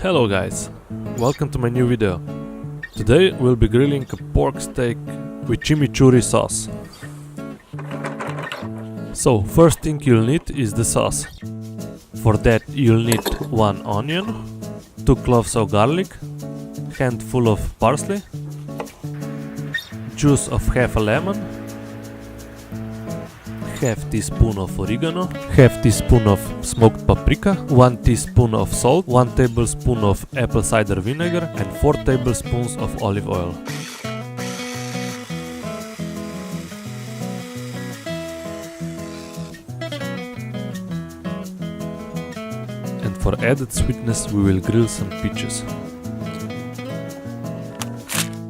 Hello guys, welcome to my new video. Today we'll be grilling a pork steak with chimichurri sauce. So first thing you'll need is the sauce. For that you'll need 1 onion, 2 cloves of garlic, handful of parsley, juice of half a lemon, half teaspoon of oregano, half teaspoon of smoked paprika, 1 teaspoon of salt, 1 tablespoon of apple cider vinegar and 4 tablespoons of olive oil. And for added sweetness we will grill some peaches.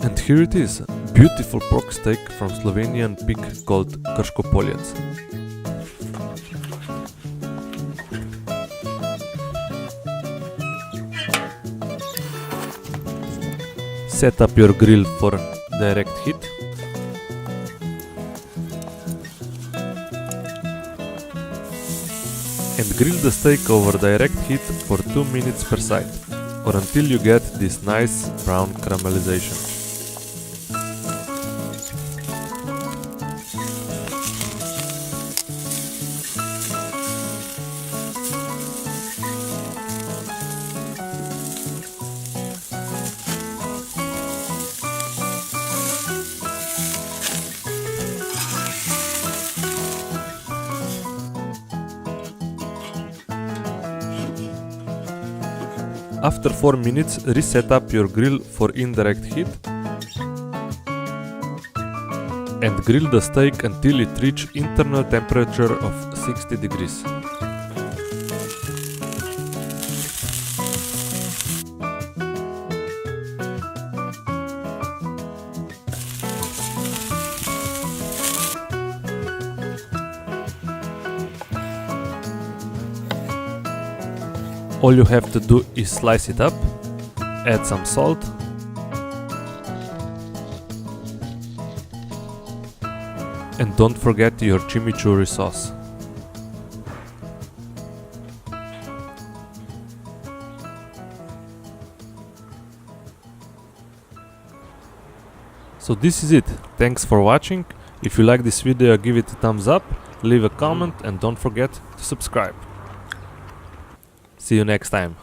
And here it is, beautiful pork steak from Slovenian pig called Krško Poljec. Set up your grill for direct heat. And grill the steak over direct heat for 2 minutes per side, or until you get this nice brown caramelization. After 4 minutes, reset up your grill for indirect heat and grill the steak until it reaches internal temperature of 60 degrees. All you have to do is slice it up, add some salt, and don't forget your chimichurri sauce. So this is it. Thanks for watching. If you like this video, give it a thumbs up, leave a comment and don't forget to subscribe. See you next time.